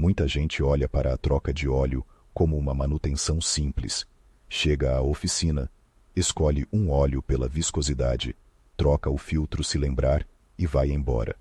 Muita gente olha para a troca de óleo como uma manutenção simples. Chega à oficina, escolhe um óleo pela viscosidade, troca o filtro se lembrar e vai embora.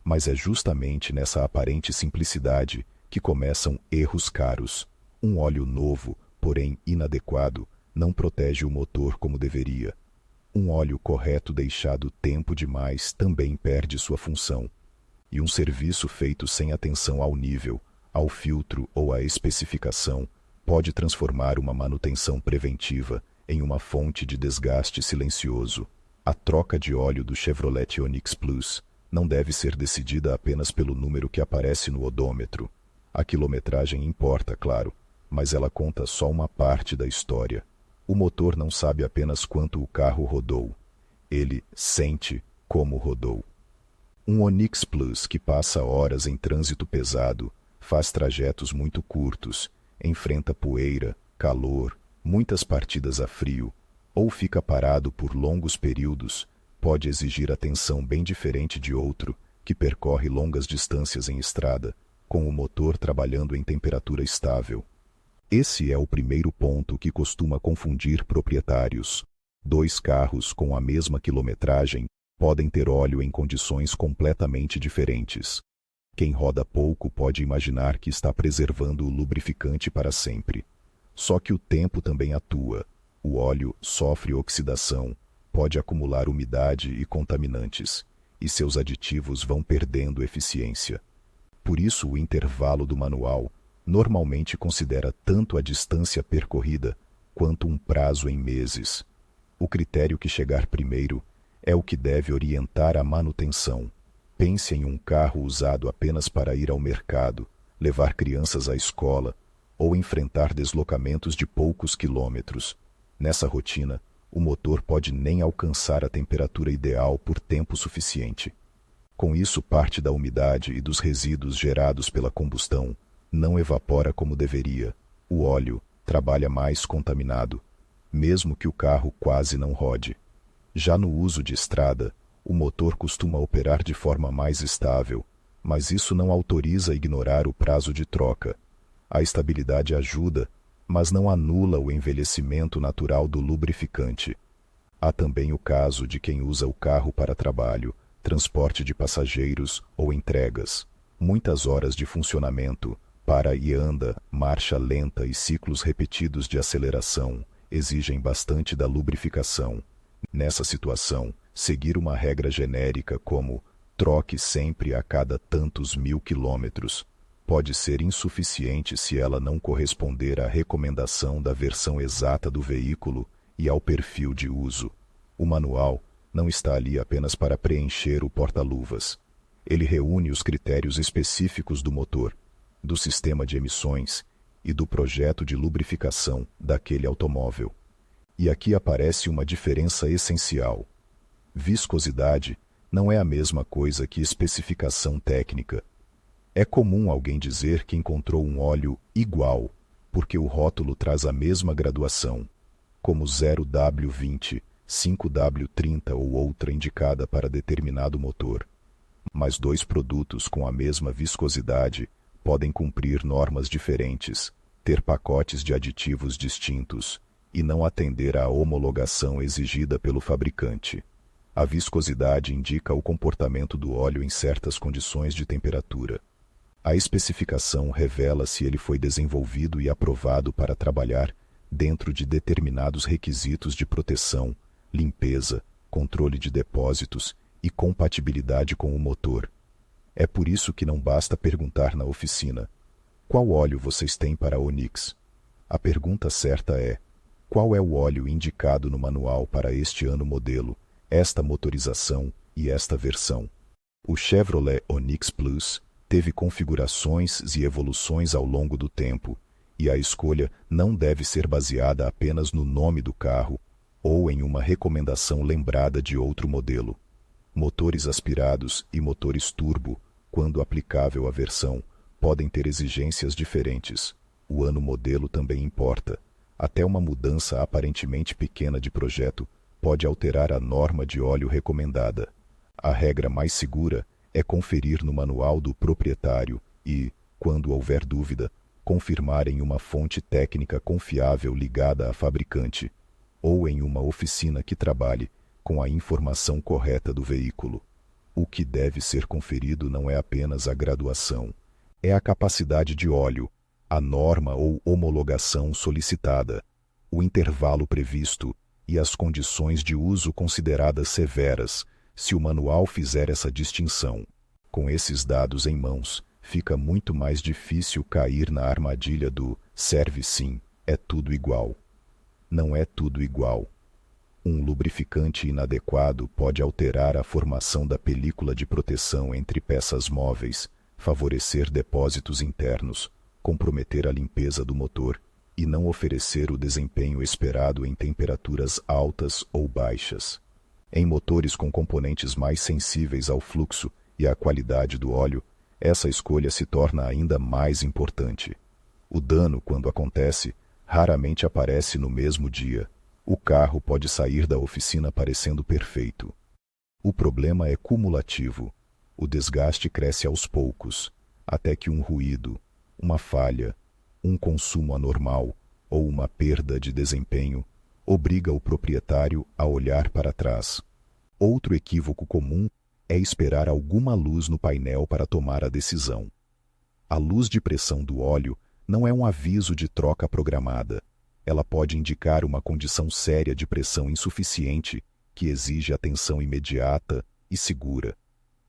Mas é justamente nessa aparente simplicidade que começam erros caros. Um óleo novo, porém inadequado, não protege o motor como deveria. Um óleo correto deixado tempo demais também perde sua função. E um serviço feito sem atenção ao nível, ao filtro ou à especificação pode transformar uma manutenção preventiva em uma fonte de desgaste silencioso. A troca de óleo do Chevrolet Onix Plus não deve ser decidida apenas pelo número que aparece no odômetro. A quilometragem importa, claro, mas ela conta só uma parte da história. O motor não sabe apenas quanto o carro rodou. Ele sente como rodou. Um Onix Plus que passa horas em trânsito pesado, faz trajetos muito curtos, enfrenta poeira, calor, muitas partidas a frio, ou fica parado por longos períodos, pode exigir atenção bem diferente de outro que percorre longas distâncias em estrada, com o motor trabalhando em temperatura estável. Esse é o primeiro ponto que costuma confundir proprietários. Dois carros com a mesma quilometragem podem ter óleo em condições completamente diferentes. Quem roda pouco pode imaginar que está preservando o lubrificante para sempre. Só que o tempo também atua. O óleo sofre oxidação, pode acumular umidade e contaminantes, e seus aditivos vão perdendo eficiência. Por isso, o intervalo do manual normalmente considera tanto a distância percorrida quanto um prazo em meses. O critério que chegar primeiro é o que deve orientar a manutenção. Pense em um carro usado apenas para ir ao mercado, levar crianças à escola ou enfrentar deslocamentos de poucos quilômetros. Nessa rotina, o motor pode nem alcançar a temperatura ideal por tempo suficiente. Com isso, parte da umidade e dos resíduos gerados pela combustão não evapora como deveria. O óleo trabalha mais contaminado, mesmo que o carro quase não rode. Já no uso de estrada, o motor costuma operar de forma mais estável, mas isso não autoriza a ignorar o prazo de troca. A estabilidade ajuda, mas não anula o envelhecimento natural do lubrificante. Há também o caso de quem usa o carro para trabalho, transporte de passageiros ou entregas. Muitas horas de funcionamento, para e anda, marcha lenta e ciclos repetidos de aceleração exigem bastante da lubrificação. Nessa situação, seguir uma regra genérica como troque sempre a cada tantos mil quilômetros pode ser insuficiente se ela não corresponder à recomendação da versão exata do veículo e ao perfil de uso. O manual não está ali apenas para preencher o porta-luvas. Ele reúne os critérios específicos do motor, do sistema de emissões e do projeto de lubrificação daquele automóvel. E aqui aparece uma diferença essencial. Viscosidade não é a mesma coisa que especificação técnica. É comum alguém dizer que encontrou um óleo igual, porque o rótulo traz a mesma graduação, como 0W20, 5W30 ou outra indicada para determinado motor. Mas dois produtos com a mesma viscosidade podem cumprir normas diferentes, ter pacotes de aditivos distintos e não atender à homologação exigida pelo fabricante. A viscosidade indica o comportamento do óleo em certas condições de temperatura. A especificação revela se ele foi desenvolvido e aprovado para trabalhar dentro de determinados requisitos de proteção, limpeza, controle de depósitos e compatibilidade com o motor. É por isso que não basta perguntar na oficina: qual óleo vocês têm para a Onix? A pergunta certa é: qual é o óleo indicado no manual para este ano modelo, esta motorização e esta versão? O Chevrolet Onix Plus teve configurações e evoluções ao longo do tempo, e a escolha não deve ser baseada apenas no nome do carro ou em uma recomendação lembrada de outro modelo. Motores aspirados e motores turbo, quando aplicável à versão, podem ter exigências diferentes. O ano modelo também importa. Até uma mudança aparentemente pequena de projeto pode alterar a norma de óleo recomendada. A regra mais segura é conferir no manual do proprietário e, quando houver dúvida, confirmar em uma fonte técnica confiável ligada à fabricante, ou em uma oficina que trabalhe com a informação correta do veículo. O que deve ser conferido não é apenas a graduação, é a capacidade de óleo, a norma ou homologação solicitada, o intervalo previsto e as condições de uso consideradas severas, se o manual fizer essa distinção. Com esses dados em mãos, fica muito mais difícil cair na armadilha do serve sim, é tudo igual. Não é tudo igual. Um lubrificante inadequado pode alterar a formação da película de proteção entre peças móveis, favorecer depósitos internos, comprometer a limpeza do motor e não oferecer o desempenho esperado em temperaturas altas ou baixas. Em motores com componentes mais sensíveis ao fluxo e à qualidade do óleo, essa escolha se torna ainda mais importante. O dano, quando acontece, raramente aparece no mesmo dia. O carro pode sair da oficina parecendo perfeito. O problema é cumulativo. O desgaste cresce aos poucos, até que um ruído, uma falha, um consumo anormal ou uma perda de desempenho obriga o proprietário a olhar para trás. Outro equívoco comum é esperar alguma luz no painel para tomar a decisão. A luz de pressão do óleo não é um aviso de troca programada. Ela pode indicar uma condição séria de pressão insuficiente que exige atenção imediata e segura.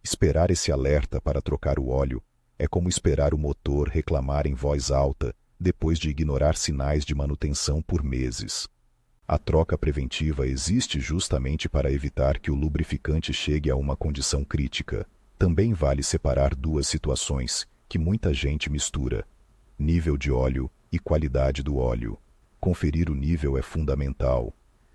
Esperar esse alerta para trocar o óleo é como esperar o motor reclamar em voz alta depois de ignorar sinais de manutenção por meses. A troca preventiva existe justamente para evitar que o lubrificante chegue a uma condição crítica. Também vale separar duas situações que muita gente mistura: nível de óleo e qualidade do óleo. Conferir o nível é fundamental.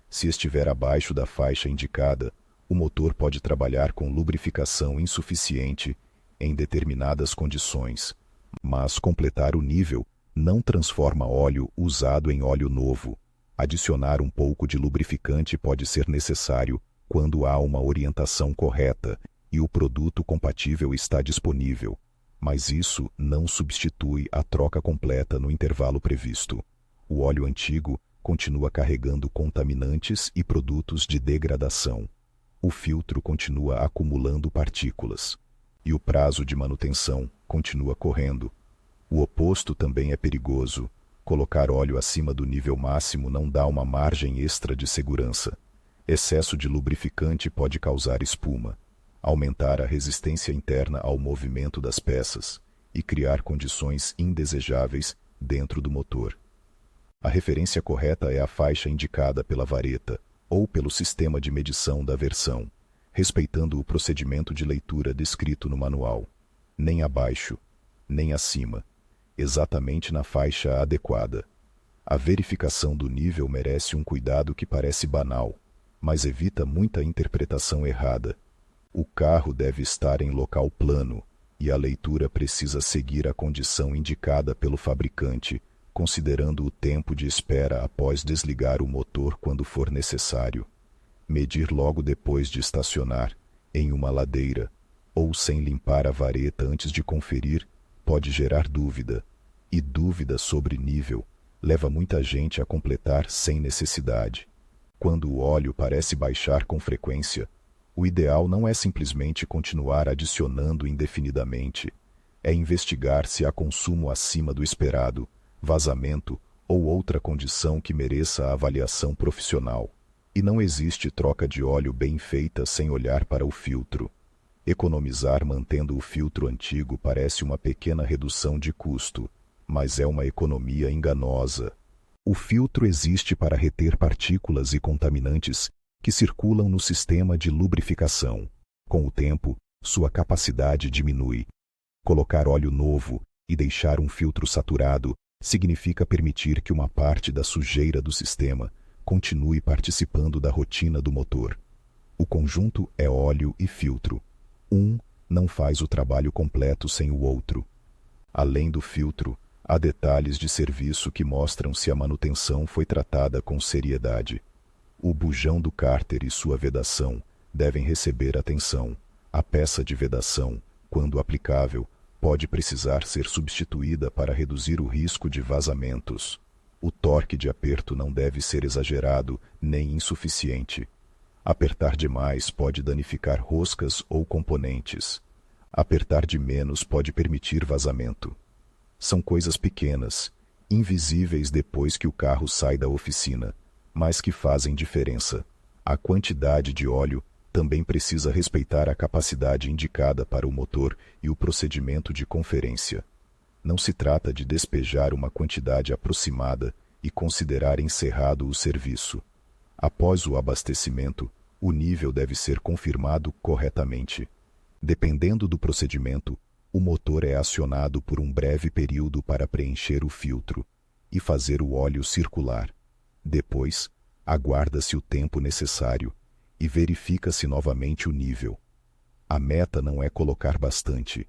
Se estiver abaixo da faixa indicada, o motor pode trabalhar com lubrificação insuficiente em determinadas condições, mas completar o nível não transforma óleo usado em óleo novo. Adicionar um pouco de lubrificante pode ser necessário quando há uma orientação correta e o produto compatível está disponível, mas isso não substitui a troca completa no intervalo previsto. O óleo antigo continua carregando contaminantes e produtos de degradação. O filtro continua acumulando partículas. E o prazo de manutenção continua correndo. O oposto também é perigoso. Colocar óleo acima do nível máximo não dá uma margem extra de segurança. Excesso de lubrificante pode causar espuma, aumentar a resistência interna ao movimento das peças e criar condições indesejáveis dentro do motor. A referência correta é a faixa indicada pela vareta ou pelo sistema de medição da versão, respeitando o procedimento de leitura descrito no manual. Nem abaixo, nem acima. Exatamente na faixa adequada. A verificação do nível merece um cuidado que parece banal, mas evita muita interpretação errada. O carro deve estar em local plano e a leitura precisa seguir a condição indicada pelo fabricante, considerando o tempo de espera após desligar o motor quando for necessário. Medir logo depois de estacionar, em uma ladeira, ou sem limpar a vareta antes de conferir, pode gerar dúvida, e dúvida sobre nível leva muita gente a completar sem necessidade. Quando o óleo parece baixar com frequência, o ideal não é simplesmente continuar adicionando indefinidamente, é investigar se há consumo acima do esperado, vazamento ou outra condição que mereça a avaliação profissional. E não existe troca de óleo bem feita sem olhar para o filtro. Economizar mantendo o filtro antigo parece uma pequena redução de custo, mas é uma economia enganosa. O filtro existe para reter partículas e contaminantes que circulam no sistema de lubrificação. Com o tempo, sua capacidade diminui. Colocar óleo novo e deixar um filtro saturado significa permitir que uma parte da sujeira do sistema continue participando da rotina do motor. O conjunto é óleo e filtro. Um não faz o trabalho completo sem o outro. Além do filtro, há detalhes de serviço que mostram se a manutenção foi tratada com seriedade. O bujão do cárter e sua vedação devem receber atenção. A peça de vedação, quando aplicável, pode precisar ser substituída para reduzir o risco de vazamentos. O torque de aperto não deve ser exagerado nem insuficiente. Apertar demais pode danificar roscas ou componentes. Apertar de menos pode permitir vazamento. São coisas pequenas, invisíveis depois que o carro sai da oficina, mas que fazem diferença. A quantidade de óleo também precisa respeitar a capacidade indicada para o motor e o procedimento de conferência. Não se trata de despejar uma quantidade aproximada e considerar encerrado o serviço. Após o abastecimento, o nível deve ser confirmado corretamente. Dependendo do procedimento, o motor é acionado por um breve período para preencher o filtro e fazer o óleo circular. Depois, aguarda-se o tempo necessário e verifica-se novamente o nível. A meta não é colocar bastante,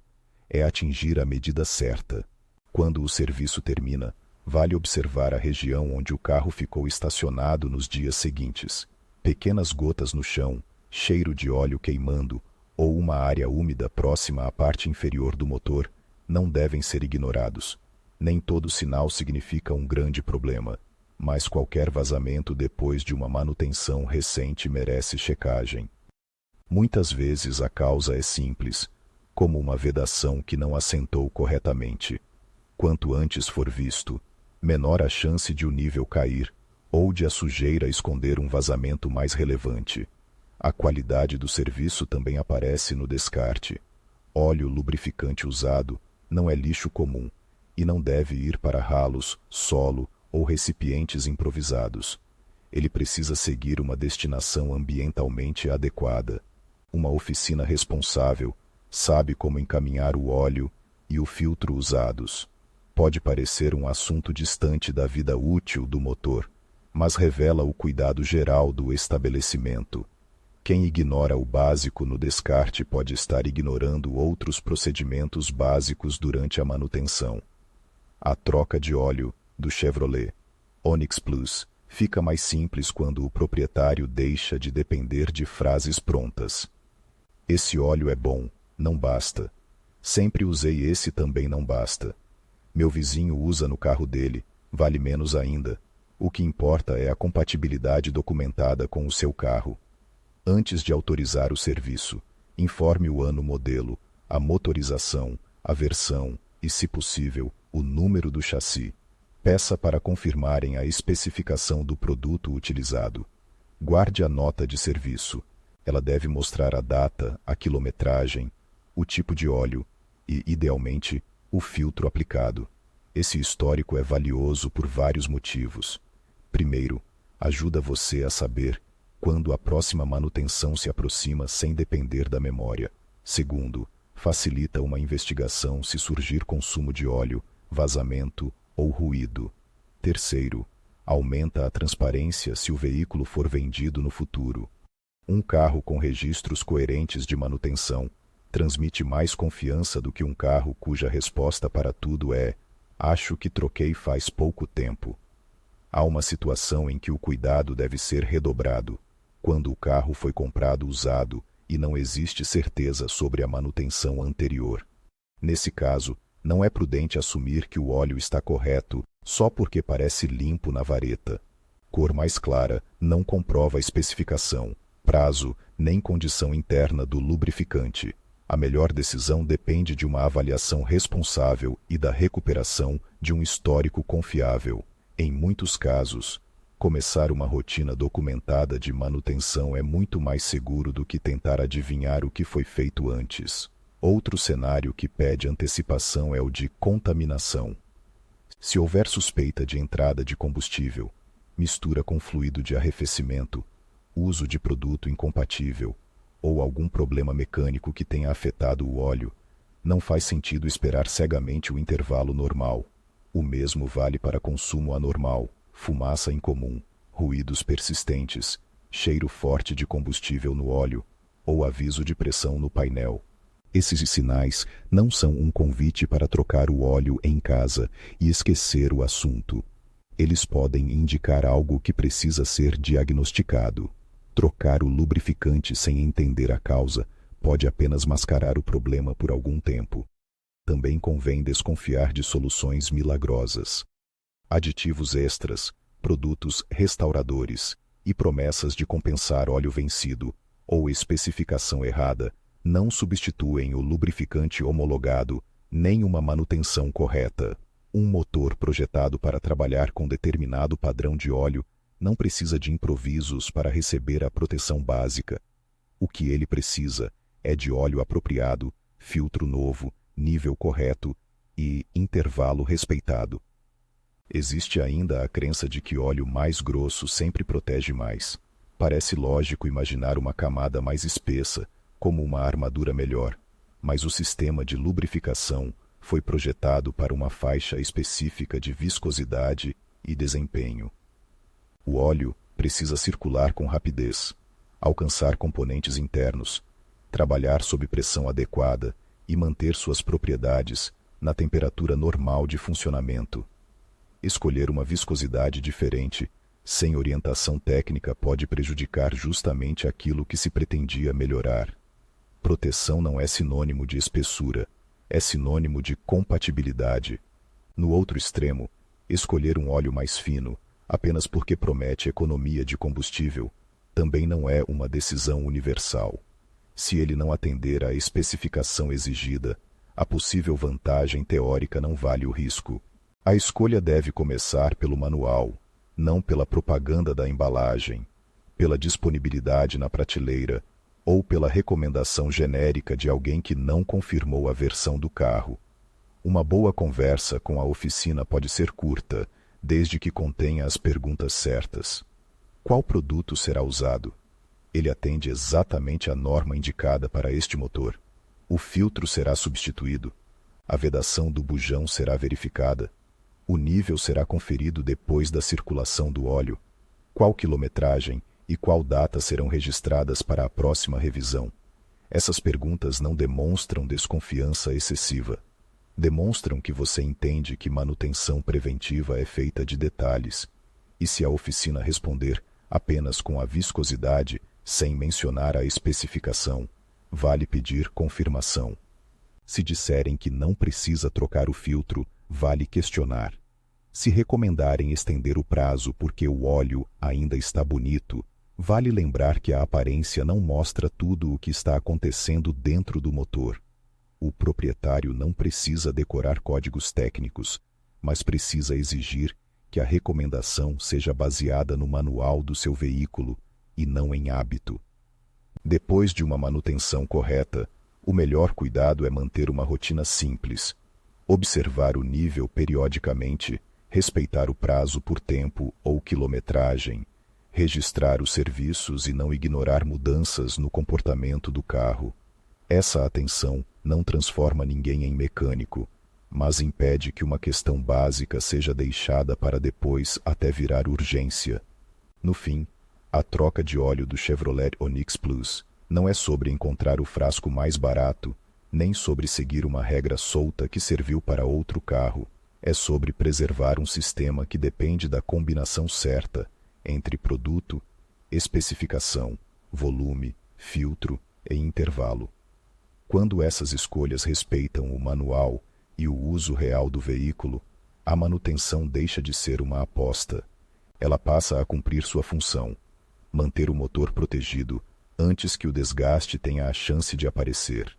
é atingir a medida certa. Quando o serviço termina, vale observar a região onde o carro ficou estacionado nos dias seguintes. Pequenas gotas no chão, cheiro de óleo queimando ou uma área úmida próxima à parte inferior do motor não devem ser ignorados. Nem todo sinal significa um grande problema, mas qualquer vazamento depois de uma manutenção recente merece checagem. Muitas vezes a causa é simples, como uma vedação que não assentou corretamente. Quanto antes for visto, menor a chance de o nível cair ou de a sujeira esconder um vazamento mais relevante. A qualidade do serviço também aparece no descarte. Óleo lubrificante usado não é lixo comum e não deve ir para ralos, solo ou recipientes improvisados. Ele precisa seguir uma destinação ambientalmente adequada. Uma oficina responsável sabe como encaminhar o óleo e o filtro usados. Pode parecer um assunto distante da vida útil do motor, mas revela o cuidado geral do estabelecimento. Quem ignora o básico no descarte pode estar ignorando outros procedimentos básicos durante a manutenção. A troca de óleo do Chevrolet Onix Plus fica mais simples quando o proprietário deixa de depender de frases prontas. Esse óleo é bom, não basta. Sempre usei esse, também não basta. Meu vizinho usa no carro dele, vale menos ainda. O que importa é a compatibilidade documentada com o seu carro. Antes de autorizar o serviço, informe o ano modelo, a motorização, a versão e, se possível, o número do chassi. Peça para confirmarem a especificação do produto utilizado. Guarde a nota de serviço. Ela deve mostrar a data, a quilometragem, o tipo de óleo e, idealmente, o filtro aplicado. Esse histórico é valioso por vários motivos. Primeiro, ajuda você a saber quando a próxima manutenção se aproxima sem depender da memória. Segundo, facilita uma investigação se surgir consumo de óleo, vazamento ou ruído. Terceiro, aumenta a transparência se o veículo for vendido no futuro. Um carro com registros coerentes de manutenção transmite mais confiança do que um carro cuja resposta para tudo é: acho que troquei faz pouco tempo. Há uma situação em que o cuidado deve ser redobrado, quando o carro foi comprado usado e não existe certeza sobre a manutenção anterior. Nesse caso, não é prudente assumir que o óleo está correto só porque parece limpo na vareta. Cor mais clara não comprova a especificação, prazo, nem condição interna do lubrificante. A melhor decisão depende de uma avaliação responsável e da recuperação de um histórico confiável. Em muitos casos, começar uma rotina documentada de manutenção é muito mais seguro do que tentar adivinhar o que foi feito antes. Outro cenário que pede antecipação é o de contaminação. Se houver suspeita de entrada de combustível, mistura com fluido de arrefecimento, uso de produto incompatível ou algum problema mecânico que tenha afetado o óleo, não faz sentido esperar cegamente o intervalo normal. O mesmo vale para consumo anormal, fumaça incomum, ruídos persistentes, cheiro forte de combustível no óleo ou aviso de pressão no painel. Esses sinais não são um convite para trocar o óleo em casa e esquecer o assunto. Eles podem indicar algo que precisa ser diagnosticado. Trocar o lubrificante sem entender a causa pode apenas mascarar o problema por algum tempo. também convém desconfiar de soluções milagrosas. Aditivos extras, produtos restauradores e promessas de compensar óleo vencido ou especificação errada não substituem o lubrificante homologado nem uma manutenção correta. Um motor projetado para trabalhar com determinado padrão de óleo não precisa de improvisos para receber a proteção básica. O que ele precisa é de óleo apropriado, filtro novo, nível correto e intervalo respeitado. Existe ainda a crença de que óleo mais grosso sempre protege mais. Parece lógico imaginar uma camada mais espessa, como uma armadura melhor, mas o sistema de lubrificação foi projetado para uma faixa específica de viscosidade e desempenho. O óleo precisa circular com rapidez, alcançar componentes internos, trabalhar sob pressão adequada e manter suas propriedades na temperatura normal de funcionamento. Escolher uma viscosidade diferente, sem orientação técnica, pode prejudicar justamente aquilo que se pretendia melhorar. Proteção não é sinônimo de espessura, é sinônimo de compatibilidade. No outro extremo, escolher um óleo mais fino, apenas porque promete economia de combustível, também não é uma decisão universal. Se ele não atender à especificação exigida, a possível vantagem teórica não vale o risco. A escolha deve começar pelo manual, não pela propaganda da embalagem, pela disponibilidade na prateleira ou pela recomendação genérica de alguém que não confirmou a versão do carro. Uma boa conversa com a oficina pode ser curta, desde que contenha as perguntas certas. Qual produto será usado? Ele atende exatamente à norma indicada para este motor. O filtro será substituído. A vedação do bujão será verificada. O nível será conferido depois da circulação do óleo. Qual quilometragem e qual data serão registradas para a próxima revisão? Essas perguntas não demonstram desconfiança excessiva. Demonstram que você entende que manutenção preventiva é feita de detalhes. E se a oficina responder apenas com a viscosidade, sem mencionar a especificação, vale pedir confirmação. Se disserem que não precisa trocar o filtro, vale questionar. Se recomendarem estender o prazo porque o óleo ainda está bonito, vale lembrar que a aparência não mostra tudo o que está acontecendo dentro do motor. O proprietário não precisa decorar códigos técnicos, mas precisa exigir que a recomendação seja baseada no manual do seu veículo e não em hábito. Depois de uma manutenção correta, o melhor cuidado é manter uma rotina simples, observar o nível periodicamente, respeitar o prazo por tempo ou quilometragem, registrar os serviços e não ignorar mudanças no comportamento do carro. Essa atenção não transforma ninguém em mecânico, mas impede que uma questão básica seja deixada para depois até virar urgência. No fim, a troca de óleo do Chevrolet Onix Plus não é sobre encontrar o frasco mais barato, nem sobre seguir uma regra solta que serviu para outro carro. É sobre preservar um sistema que depende da combinação certa entre produto, especificação, volume, filtro e intervalo. Quando essas escolhas respeitam o manual e o uso real do veículo, a manutenção deixa de ser uma aposta. Ela passa a cumprir sua função: manter o motor protegido antes que o desgaste tenha a chance de aparecer.